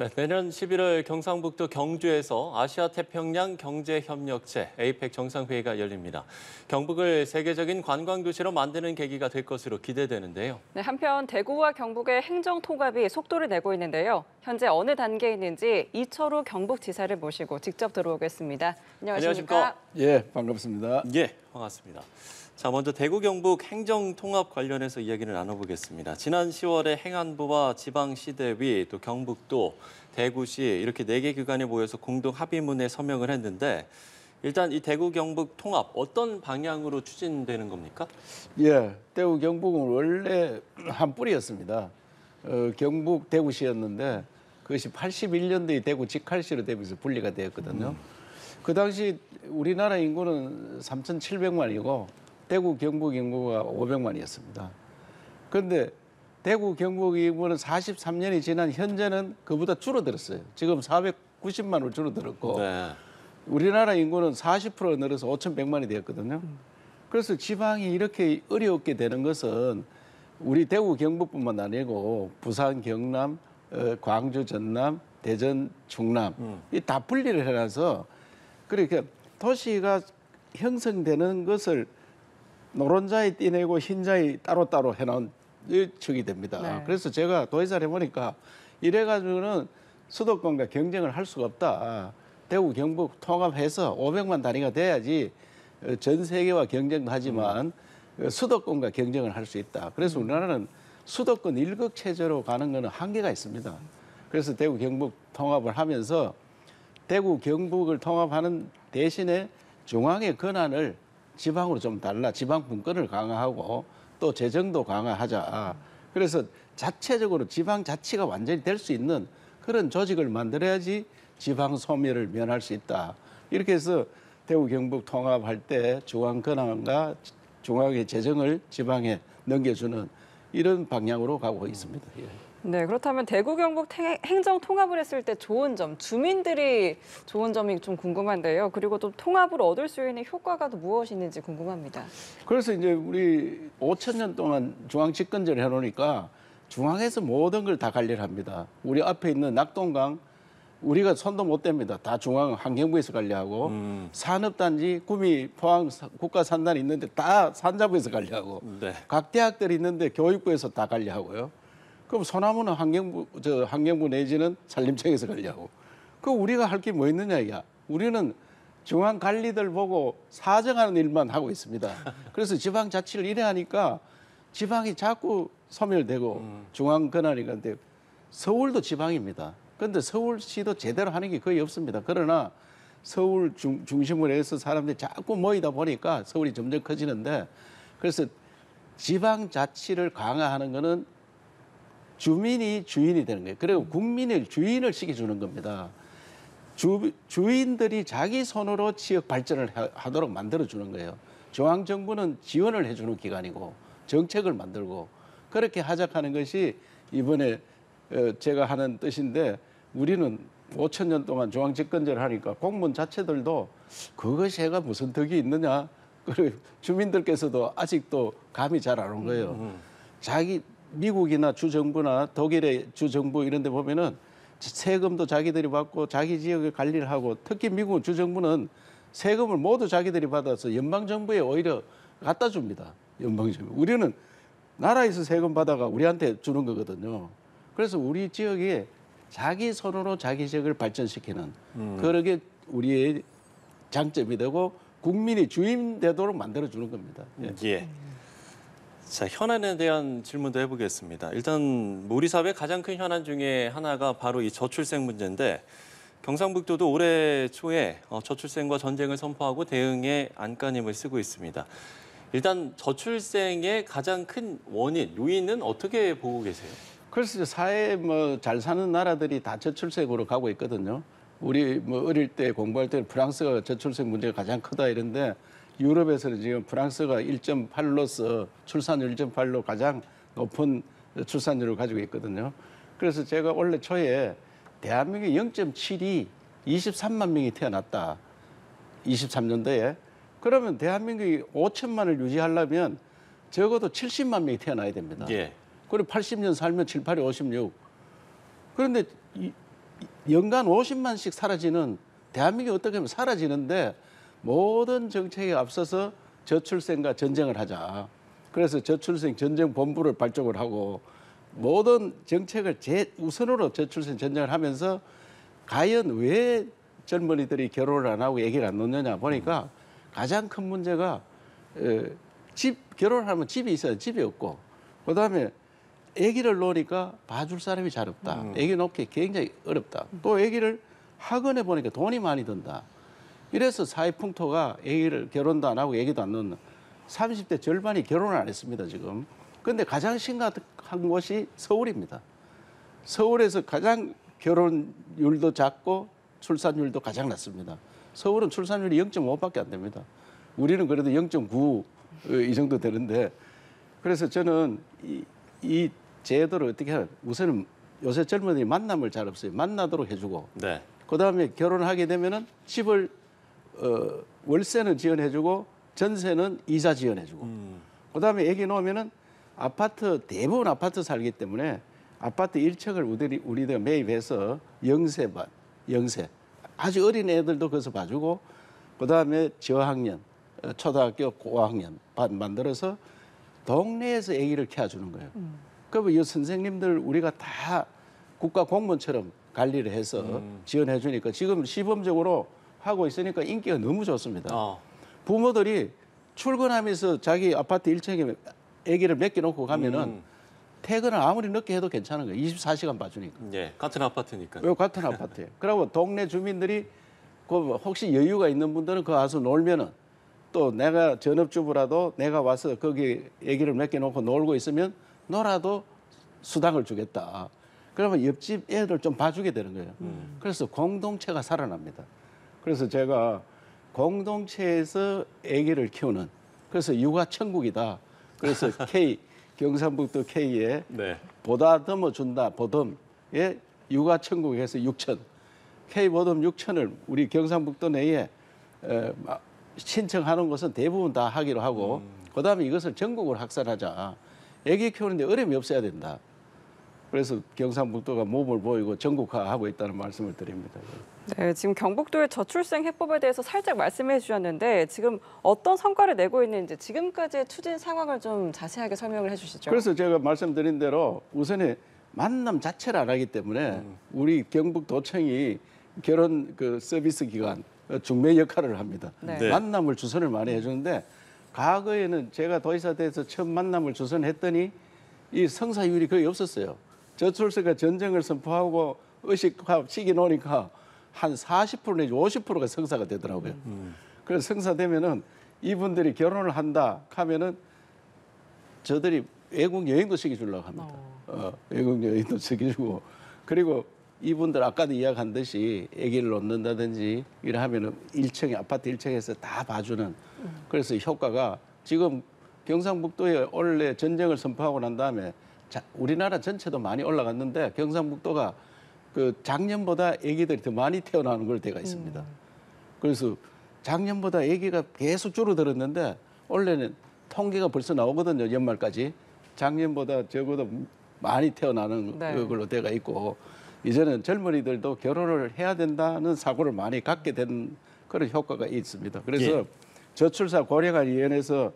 네, 내년 11월 경상북도 경주에서 아시아태평양 경제협력체 APEC 정상회의가 열립니다. 경북을 세계적인 관광도시로 만드는 계기가 될 것으로 기대되는데요. 네, 한편 대구와 경북의 행정통합이 속도를 내고 있는데요. 현재 어느 단계에 있는지 이철우 경북지사를 모시고 직접 들어오겠습니다. 안녕하십니까? 예, 반갑습니다. 예, 반갑습니다. 자, 먼저 대구 경북 행정통합 관련해서 이야기를 나눠보겠습니다. 지난 10월에 행안부와 지방시대위, 또 경북도, 대구시 이렇게 4개 기관이 모여서 공동 합의문에 서명을 했는데 일단 이 대구 경북 통합 어떤 방향으로 추진되는 겁니까? 예, 대구 경북은 원래 한 뿌리였습니다. 경북 대구시였는데 그것이 81년도에 대구 직할시로 되면서 분리가 되었거든요. 그 당시 우리나라 인구는 3,700만이고 대구 경북 인구가 500만이었습니다. 그런데 대구 경북 인구는 43년이 지난 현재는 그보다 줄어들었어요. 지금 490만으로 줄어들었고 네. 우리나라 인구는 40% 늘어서 5,100만이 되었거든요. 그래서 지방이 이렇게 어렵게 되는 것은 우리 대구 경북뿐만 아니고 부산, 경남, 광주, 전남, 대전, 충남 이 다 분리를 해놔서 그렇게 도시가 형성되는 것을 노른자에 띠내고 흰자에 따로따로 해놓은 척이 됩니다. 네. 그래서 제가 도의사를 해보니까 이래가지고는 수도권과 경쟁을 할 수가 없다. 대구 경북 통합해서 500만 단위가 돼야지 전 세계와 경쟁도 하지만 수도권과 경쟁을 할 수 있다. 그래서 우리나라는 수도권 일극 체제로 가는 것은 한계가 있습니다. 그래서 대구 경북 통합을 하면서 대구 경북을 통합하는 대신에 중앙의 권한을 지방으로 좀 달라. 지방 분권을 강화하고 또 재정도 강화하자. 그래서 자체적으로 지방 자치가 완전히 될 수 있는 그런 조직을 만들어야지 지방 소멸을 면할 수 있다. 이렇게 해서 대구 경북 통합할 때 중앙 권한과 중앙의 재정을 지방에 넘겨주는 이런 방향으로 가고 있습니다. 예. 네, 그렇다면 대구 경북 행정통합을 했을 때 좋은 점, 주민들이 좋은 점이 좀 궁금한데요. 그리고 또 통합으로 얻을 수 있는 효과가 또 무엇이 있는지 궁금합니다. 그래서 이제 우리 5천 년 동안 중앙 집권제를 해놓으니까 중앙에서 모든 걸 다 관리를 합니다. 우리 앞에 있는 낙동강 우리가 손도 못 댑니다. 다 중앙 환경부에서 관리하고 산업단지 구미 포항 국가산단이 있는데 다 산자부에서 관리하고 네. 각 대학들이 있는데 교육부에서 다 관리하고요. 그럼 소나무는 환경부 내지는 산림청에서 관리하고. 그 우리가 할 게 뭐 있느냐 이야. 우리는 중앙 관리들 보고 사정하는 일만 하고 있습니다. 그래서 지방자치를 이래 하니까 지방이 자꾸 소멸되고 중앙 권한이 근데 서울도 지방입니다. 그런데 서울시도 제대로 하는 게 거의 없습니다. 그러나 서울 중심으로 해서 사람들이 자꾸 모이다 보니까 서울이 점점 커지는데 그래서 지방자치를 강화하는 거는 주민이 주인이 되는 거예요. 그리고 국민을 주인을 시켜주는 겁니다. 주인들이 자기 손으로 지역 발전을 하도록 만들어주는 거예요. 중앙정부는 지원을 해주는 기관이고 정책을 만들고 그렇게 하자하는 것이 이번에 제가 하는 뜻인데 우리는 5천 년 동안 중앙집권제를 하니까 공무원 자체들도 그것이 해가 무슨 덕이 있느냐. 그리고 주민들께서도 아직도 감이 잘 안 온 거예요. 자기 미국이나 주정부나 독일의 주정부 이런 데 보면은 세금도 자기들이 받고 자기 지역을 관리를 하고 특히 미국 주정부는 세금을 모두 자기들이 받아서 연방정부에 오히려 갖다 줍니다. 연방정부. 우리는 나라에서 세금 받아가 우리한테 주는 거거든요. 그래서 우리 지역에 자기 손으로 자기 지역을 발전시키는 그러게 우리의 장점이 되고 국민이 주인 되도록 만들어주는 겁니다. 예. 예. 자, 현안에 대한 질문도 해보겠습니다. 일단 우리 사회 가장 큰 현안 중에 하나가 바로 이 저출생 문제인데 경상북도도 올해 초에 저출생과 전쟁을 선포하고 대응에 안간힘을 쓰고 있습니다. 일단 저출생의 가장 큰 원인, 요인은 어떻게 보고 계세요? 그래서 사회에 잘 사는 나라들이 다 저출생으로 가고 있거든요. 우리 어릴 때 공부할 때 프랑스가 저출생 문제가 가장 크다 이런데 유럽에서는 지금 프랑스가 1.8로서 출산율 1.8로 가장 높은 출산율을 가지고 있거든요. 그래서 제가 원래 초에 대한민국의 0.7이 23만 명이 태어났다. 23년도에. 그러면 대한민국이 5천만을 유지하려면 적어도 70만 명이 태어나야 됩니다. 예. 그리고 80년 살면 7, 8이 56. 그런데 연간 50만씩 사라지는 대한민국이 어떻게 보면 사라지는데 모든 정책에 앞서서 저출생과 전쟁을 하자. 그래서 저출생 전쟁 본부를 발족을 하고 모든 정책을 제우선으로 저출생 전쟁을 하면서 과연 왜 젊은이들이 결혼을 안 하고 아기를 안 놓느냐 보니까 가장 큰 문제가 결혼하면 집이 있어야 집이 없고 그다음에 아기를 놓으니까 봐줄 사람이 잘 없다. 아기 놓기 굉장히 어렵다. 또 아기를 학원에 보니까 돈이 많이 든다. 이래서 사회풍토가 아기를 결혼도 안 하고 아기도 안 놓는 30대 절반이 결혼을 안 했습니다, 지금. 그런데 가장 심각한 곳이 서울입니다. 서울에서 가장 결혼율도 작고 출산율도 가장 낮습니다. 서울은 출산율이 0.5밖에 안 됩니다. 우리는 그래도 0.9 이 정도 되는데 그래서 저는 이 제도를 어떻게 하면 우선은 요새 젊은이들이 만남을 잘 없어요. 만나도록 해주고 네. 그다음에 결혼을 하게 되면은 집을 월세는 지원해주고 전세는 이자 지원해주고 그다음에 애기 놓으면은 아파트 대부분 아파트 살기 때문에 아파트 1층을 우리가 매입해서 영세 아주 어린 애들도 거기서 봐주고 그다음에 저학년 초등학교 고학년 반 만들어서 동네에서 아기를 키워주는 거예요. 그러면 이 선생님들 우리가 다 국가 공무원처럼 관리를 해서 지원해 주니까 지금 시범적으로 하고 있으니까 인기가 너무 좋습니다. 부모들이 출근하면서 자기 아파트 1층에 아기를 맡겨놓고 가면은 퇴근을 아무리 늦게 해도 괜찮은 거예요. 24시간 봐주니까. 예, 같은 아파트니까. 요 같은 아파트에. 그리고 동네 주민들이 그 혹시 여유가 있는 분들은 그 와서 놀면은 또 내가 전업주부라도 내가 와서 거기 아기를 맡겨놓고 놀고 있으면 놀아도 수당을 주겠다. 그러면 옆집 애들 좀 봐주게 되는 거예요. 그래서 공동체가 살아납니다. 그래서 제가 공동체에서 아기를 키우는 그래서 육아천국이다. 그래서 경상북도 K에 네. 보다듬어 준다. 보듬에 육아천국에서 6천 K보듬 6천을 우리 경상북도 내에 신청하는 것은 대부분 다 하기로 하고 그다음에 이것을 전국으로 확산하자. 아기 키우는데 어려움이 없어야 된다. 그래서 경상북도가 몸을 보이고 전국화하고 있다는 말씀을 드립니다. 네, 지금 경북도의 저출생 해법에 대해서 살짝 말씀해 주셨는데 지금 어떤 성과를 내고 있는지 지금까지의 추진 상황을 좀 자세하게 설명을 해주시죠. 그래서 제가 말씀드린 대로 우선에 만남 자체를 안 하기 때문에 우리 경북도청이 결혼 서비스 기관 중매 역할을 합니다. 네. 만남을 주선을 많이 해주는데 과거에는 제가 도지사 돼서 처음 만남을 주선했더니 이 성사율이 거의 없었어요. 저출생과 전쟁을 선포하고 의식화 시기 놓으니까 한 40% 내지 50%가 성사가 되더라고요. 그래서 성사되면은 이분들이 결혼을 한다 하면은 저들이 외국 여행도 시켜주려고 합니다. 외국 여행도 시켜주고 그리고 이분들 아까도 이야기한 듯이 아기를 놓는다든지 이래 하면은 1층에 아파트 1층에서 다 봐주는 그래서 효과가 지금 경상북도에 원래 전쟁을 선포하고 난 다음에 우리나라 전체도 많이 올라갔는데 경상북도가 작년보다 아기들이 더 많이 태어나는 걸 때가 있습니다. 그래서 작년보다 아기가 계속 줄어들었는데 원래는 통계가 벌써 나오거든요. 연말까지. 작년보다 적어도 많이 태어나는 걸로 때가 있고 이제는 젊은이들도 결혼을 해야 된다는 사고를 많이 갖게 된 그런 효과가 있습니다. 그래서 저출산 고령화 위원회에서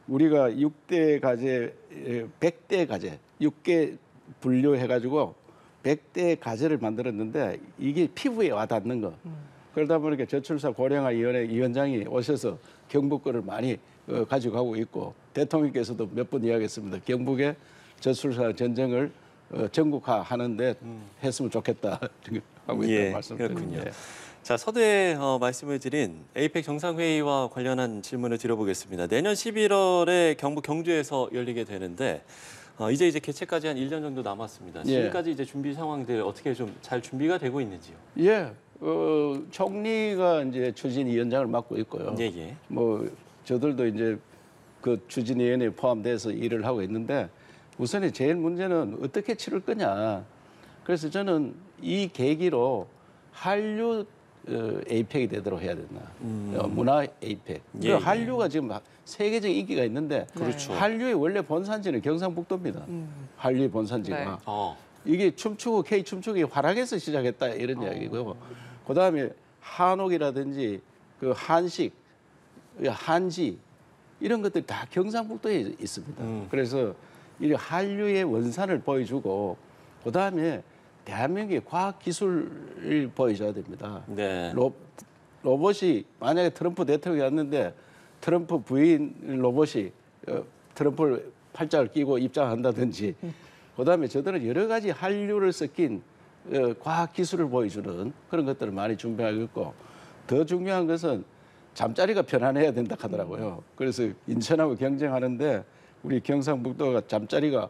우리가 6대 가제, 100대 가제, 6개 분류해가지고 100대 가제를 만들었는데 이게 피부에 와닿는 거. 그러다 보니까 저출산 고령화 위원회 위원장이 오셔서 경북 거를 많이 가지고 가고 있고 대통령께서도 몇 번 이야기했습니다. 경북의 저출산 전쟁을 전국화하는데 했으면 좋겠다 하고 있다는 말씀드립니다. 그렇군요. 자, 서두에 말씀을 드린 에이펙 정상회의와 관련한 질문을 드려보겠습니다. 내년 11월에 경북 경주에서 열리게 되는데 이제 개최까지 한 1년 정도 남았습니다. 지금까지 이제 준비 상황들 어떻게 좀 잘 준비가 되고 있는지요? 예, 총리가 이제 추진위원장을 맡고 있고요. 예. 뭐 저들도 이제 그 추진위원회에 포함돼서 일을 하고 있는데 우선에 제일 문제는 어떻게 치를 거냐. 그래서 저는 이 계기로 한류 에이펙이 되도록 해야 된다. 문화 에이펙. 한류가 지금 세계적인 인기가 있는데 그렇죠. 한류의 원래 본산지는 경상북도입니다. 한류의 본산지가. 이게 춤추고 K 춤추기 화랑에서 시작했다 이런 이야기고요. 그다음에 한옥이라든지 그 한식, 한지 이런 것들이 다 경상북도에 있습니다. 그래서 이 한류의 원산을 보여주고 그다음에 대한민국의 과학 기술을 보여줘야 됩니다. 네. 로봇이 만약에 트럼프 대통령이 왔는데 트럼프 부인 로봇이 트럼프를 팔짱을 끼고 입장한다든지 그다음에 저들은 여러 가지 한류를 섞인 과학 기술을 보여주는 그런 것들을 많이 준비하고 있고 더 중요한 것은 잠자리가 편안해야 된다 하더라고요. 그래서 인천하고 경쟁하는데 우리 경상북도가 잠자리가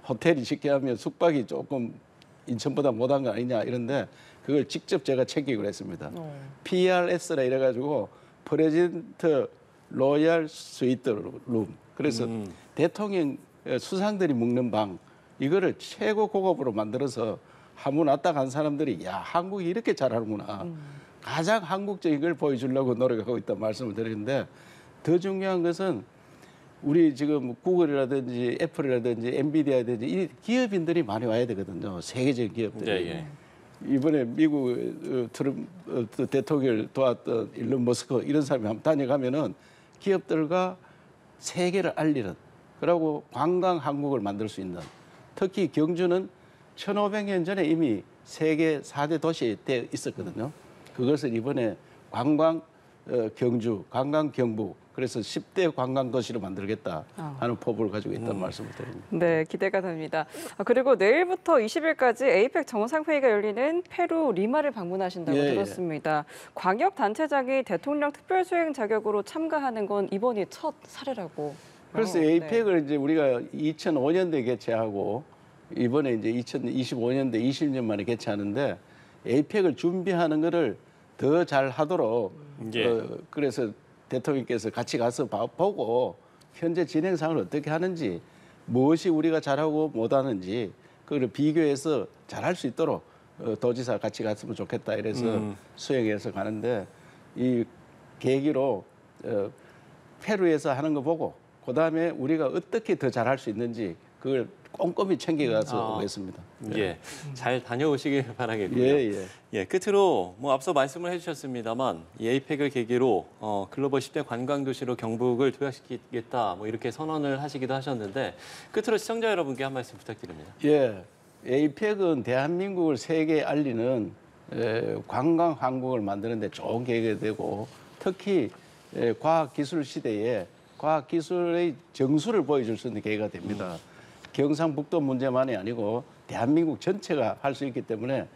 호텔이 쉽게 하면 숙박이 조금 인천보다 못한 거 아니냐 이런데 그걸 직접 제가 챙기기로 했습니다. PRS라 이래가지고 프레젠트 로얄 스위트 룸. 그래서 대통령 수상들이 묵는 방 이거를 최고 고급으로 만들어서 한번 왔다 간 사람들이 야 한국이 이렇게 잘하는구나. 가장 한국적인 걸 보여주려고 노력하고 있다 말씀을 드리는데 더 중요한 것은 우리 지금 구글이라든지 애플이라든지 엔비디아라든지 이 기업인들이 많이 와야 되거든요. 세계적인 기업들이. 네, 이번에 미국 트럼프 대통령을 도왔던 일론 머스크 이런 사람이 한번 다녀가면은 기업들과 세계를 알리는 그리고 관광 한국을 만들 수 있는 특히 경주는 1500년 전에 이미 세계 4대 도시에 있었거든요. 그것을 이번에 관광 경주, 관광 경북 그래서 10대 관광 도시로 만들겠다 하는 포부를 가지고 있다는 말씀을 드립니다. 네, 기대가 됩니다. 그리고 내일부터 20일까지 에이펙 정상회의가 열리는 페루 리마를 방문하신다고 들었습니다. 광역단체장이 대통령 특별수행 자격으로 참가하는 건 이번이 첫 사례라고. 그래서 에이펙을 이제 우리가 2005년도에 개최하고 이번에 이제 2025년도 20년 만에 개최하는데 에이펙을 준비하는 거를 더 잘 하도록 그래서 대통령께서 같이 가서 보고 현재 진행 상황을 어떻게 하는지 무엇이 우리가 잘하고 못하는지 그걸 비교해서 잘할 수 있도록 도지사 같이 갔으면 좋겠다 이래서 수행해서 가는데 이 계기로 페루에서 하는 거 보고 그다음에 우리가 어떻게 더 잘할 수 있는지 그걸 꼼꼼히 챙겨가서 오겠습니다. 예, 잘 다녀오시길 바라겠고요. 예, 끝으로 뭐 앞서 말씀을 해주셨습니다만 이 에이펙을 계기로 글로벌 10대 관광 도시로 경북을 도약시키겠다 뭐 이렇게 선언을 하시기도 하셨는데 끝으로 시청자 여러분께 한 말씀 부탁드립니다. 예, 에이펙은 대한민국을 세계에 알리는 관광 한국을 만드는데 좋은 계기가 되고 특히 과학 기술 시대에 과학 기술의 정수를 보여줄 수 있는 계기가 됩니다. 경상북도 문제만이 아니고 대한민국 전체가 할 수 있기 때문에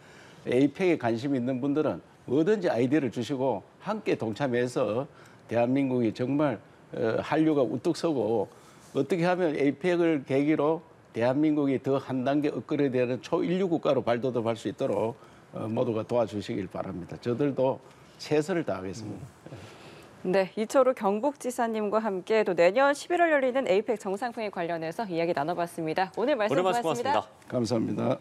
에이펙에 관심 있는 분들은 뭐든지 아이디어를 주시고 함께 동참해서 대한민국이 정말 한류가 우뚝 서고 어떻게 하면 에이펙을 계기로 대한민국이 더 한 단계 업그레이드되는 초인류 국가로 발돋움할 수 있도록 모두가 도와주시길 바랍니다. 저들도 최선을 다하겠습니다. 네, 이철우 경북지사님과 함께 또 내년 11월 열리는 에이펙 정상회의 관련해서 이야기 나눠봤습니다. 오늘 말씀 고맙습니다. 감사합니다.